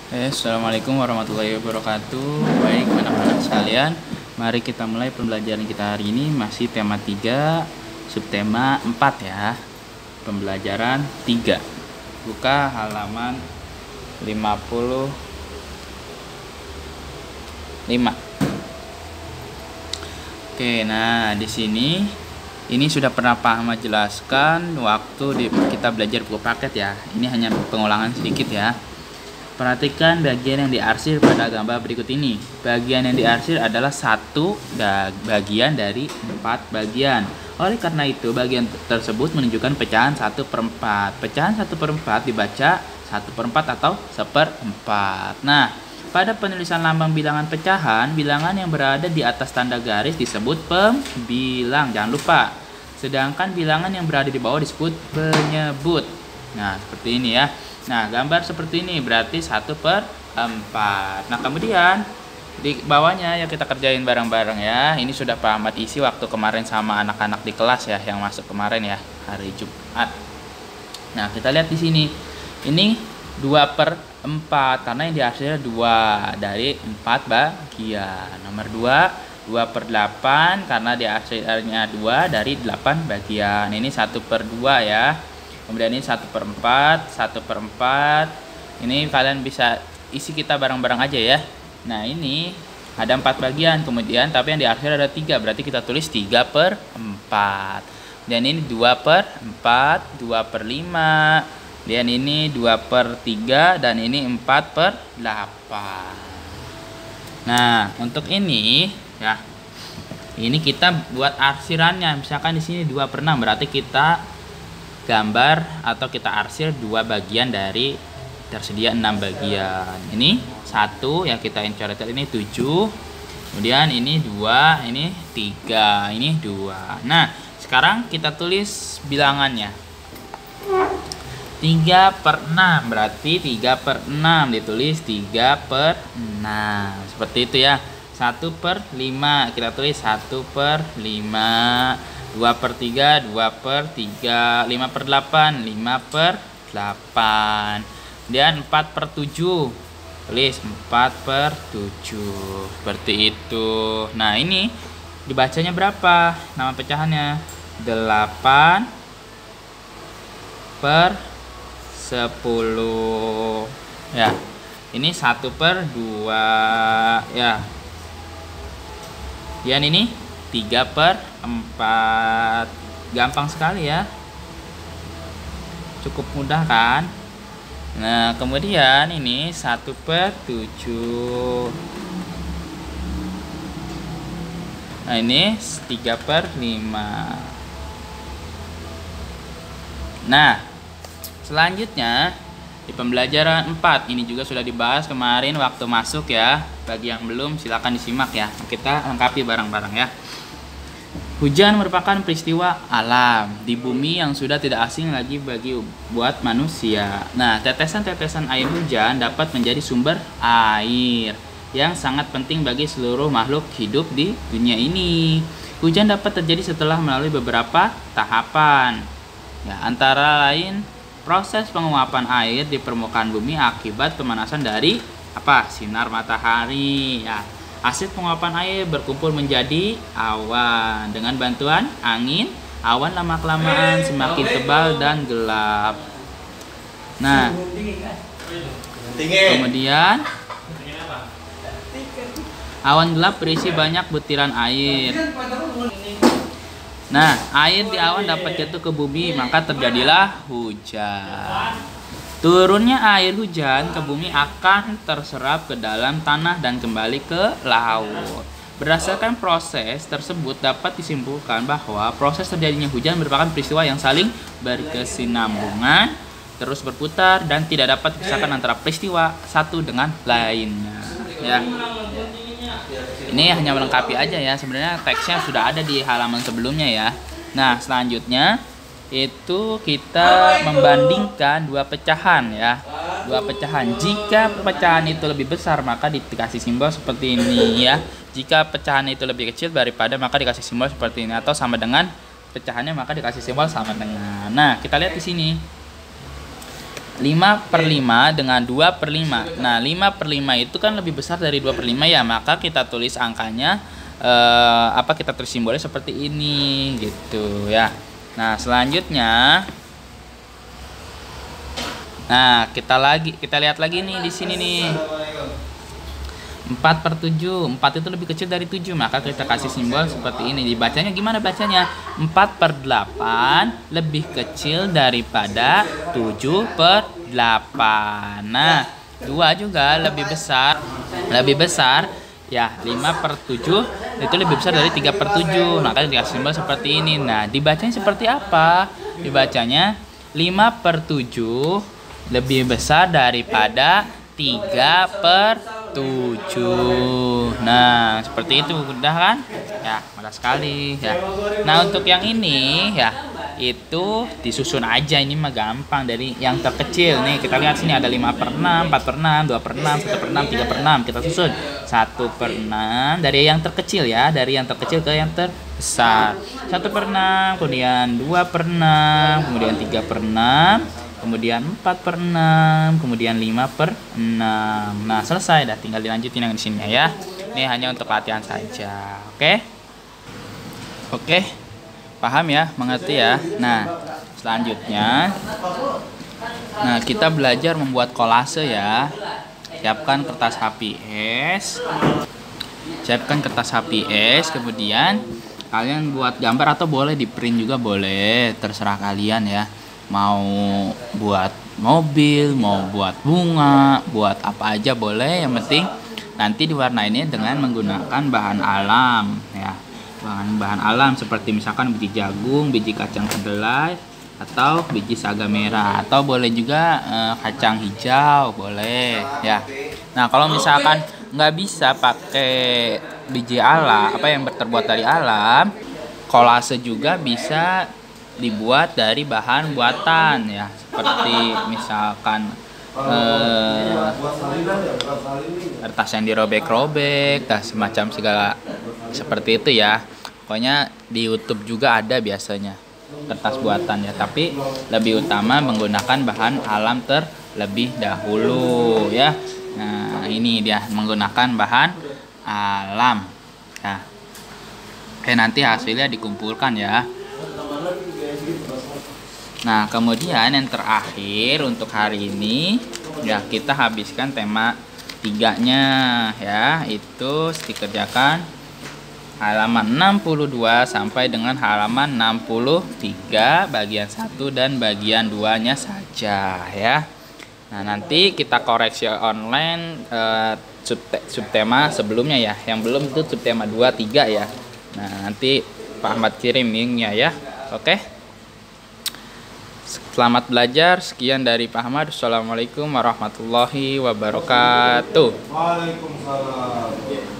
Assalamualaikum warahmatullahi wabarakatuh. Baik anak-anak sekalian, mari kita mulai pembelajaran kita hari ini. Masih tema 3, subtema 4 ya. Pembelajaran 3. Buka halaman 55. Oke, nah di sini ini sudah pernah Pak Ahmad jelaskan waktu kita belajar buku paket ya. Ini hanya pengulangan sedikit ya. Perhatikan bagian yang diarsir pada gambar berikut ini. Bagian yang diarsir adalah satu bagian dari 4 bagian. Oleh karena itu, bagian tersebut menunjukkan pecahan 1/4. Pecahan 1/4 dibaca 1/4 atau 1/4. Nah, pada penulisan lambang bilangan pecahan, bilangan yang berada di atas tanda garis disebut pembilang. Jangan lupa. Sedangkan bilangan yang berada di bawah disebut penyebut. Nah, seperti ini ya. Nah, gambar seperti ini berarti 1/4. Nah, kemudian di bawahnya ya kita kerjain bareng-bareng ya. Ini sudah Pak Ahmad isi waktu kemarin sama anak-anak di kelas ya, yang masuk kemarin ya, hari Jumat. Nah, kita lihat di sini. Ini 2/4 karena yang dihasilnya 2 dari 4 bagian. Nomor 2/8 karena dihasilnya 2 dari 8 bagian. Ini 1/2 ya. Kemudian ini 1/4, 1/4. Ini kalian bisa isi kita bareng-bareng aja ya. Nah, ini ada 4 bagian, kemudian tapi yang diakhir ada 3, berarti kita tulis 3/4. Dan ini 2/4, 2/5. Dan ini 2/3 dan ini 4/8. Nah, untuk ini ya. Ini kita buat arsirannya. Misalkan di sini 2/6 berarti kita gambar atau kita arsir 2 bagian dari tersedia 6 bagian. Ini 1 yang kita coret ini 7. Kemudian ini 2, ini 3, ini 2. Nah, sekarang kita tulis bilangannya. 3/6 berarti 3/6 ditulis 3/6. Seperti itu ya. 1/5 kita tulis 1/5. 2/3, 2/3, 5/8, 5/8. Dan 4/7, tulis 4/7. Seperti itu. Nah, ini dibacanya berapa? Nama pecahannya 8/10 ya. Ini 1/2 ya. Dan ini 3/4. Gampang sekali ya, cukup mudah kan. Nah, kemudian ini 1/7. Nah, ini 3/5. Nah, selanjutnya di pembelajaran 4 ini juga sudah dibahas kemarin waktu masuk ya. Bagi yang belum silakan disimak ya. Kita lengkapi bareng-bareng ya. Hujan merupakan peristiwa alam di bumi yang sudah tidak asing lagi buat manusia. Nah, tetesan-tetesan air hujan dapat menjadi sumber air yang sangat penting bagi seluruh makhluk hidup di dunia ini. Hujan dapat terjadi setelah melalui beberapa tahapan. Ya, antara lain proses penguapan air di permukaan bumi akibat pemanasan dari sinar matahari ya. Hasil penguapan air berkumpul menjadi awan. Dengan bantuan angin, awan lama-kelamaan semakin tebal dan gelap. Nah, kemudian awan gelap berisi banyak butiran air. Nah, air di awan dapat jatuh ke bumi, maka terjadilah hujan. Turunnya air hujan ke bumi akan terserap ke dalam tanah dan kembali ke laut. Berdasarkan proses tersebut dapat disimpulkan bahwa proses terjadinya hujan merupakan peristiwa yang saling berkesinambungan, terus berputar dan tidak dapat dipisahkan antara peristiwa satu dengan lainnya. Ya. Ini hanya melengkapi aja ya. Sebenarnya teksnya sudah ada di halaman sebelumnya ya. Nah, selanjutnya itu kita membandingkan 2 pecahan ya. 2 pecahan. Jika pecahan itu lebih besar maka dikasih simbol seperti ini ya. Jika pecahan itu lebih kecil daripada maka dikasih simbol seperti ini, atau sama dengan pecahannya maka dikasih simbol sama dengan. Nah, kita lihat di sini. 5/5 dengan 2/5. Nah, 5/5 itu kan lebih besar dari 2/5 ya, maka kita tulis angkanya kita tulis simbolnya seperti ini gitu ya. Nah, selanjutnya kita lihat lagi nih di sini nih. 4/7. 4 itu lebih kecil dari 7, maka kita kasih simbol seperti ini. Dibacanya gimana bacanya? 4/8 lebih kecil daripada 7/8. Nah, 2 juga lebih besar. Ya, 5/7 itu lebih besar dari 3/7. Maka dikasih simbol seperti ini. Nah, dibacanya seperti apa? Dibacanya 5/7 lebih besar daripada 3/7. Nah, seperti itu, mudah kan? Ya, mudah sekali ya. Nah, untuk yang ini ya, itu disusun aja, ini mah gampang dari yang terkecil. Nih, kita lihat sini ada 5/6, 4/6, 2/6, 1/6, 3/6. Kita susun 1/6 dari yang terkecil ya, dari yang terkecil ke yang terbesar. 1/6, kemudian 2/6, kemudian 3/6, kemudian 4/6, kemudian 5/6. Nah, selesai, dah tinggal dilanjutin yang di sini ya. Ini hanya untuk latihan saja. Oke, paham ya, mengerti ya. Nah, selanjutnya kita belajar membuat kolase ya. Siapkan kertas HPS, kemudian kalian buat gambar atau boleh di print juga boleh, terserah kalian ya. Mau buat mobil, mau buat bunga, buat apa aja boleh, yang penting nanti diwarnainnya dengan menggunakan bahan alam ya. Bahan alam seperti misalkan biji jagung, biji kacang kedelai, atau biji saga merah, atau boleh juga kacang hijau, boleh ya. Nah, kalau misalkan nggak bisa pakai biji alam, yang terbuat dari alam, kolase juga bisa dibuat dari bahan buatan ya, seperti misalkan kertas yang dirobek-robek, semacam segala seperti itu ya. Pokoknya di YouTube juga ada biasanya kertas buatan ya, tapi lebih utama menggunakan bahan alam terlebih dahulu ya. Nah, ini dia menggunakan bahan alam ya. Nanti hasilnya dikumpulkan ya. Nah, kemudian yang terakhir untuk hari ini ya, kita habiskan tema 3-nya ya, itu dikerjakan halaman 62 sampai dengan halaman 63 bagian 1 dan bagian 2-nya saja ya. Nah, nanti kita koreksi online subtema sebelumnya ya. Yang belum itu subtema 2, 3 ya. Nah, nanti Pak Ahmad kirim linknya ya. Oke. Selamat belajar. Sekian dari Pak Ahmad. Assalamualaikum warahmatullahi wabarakatuh. Waalaikumsalam.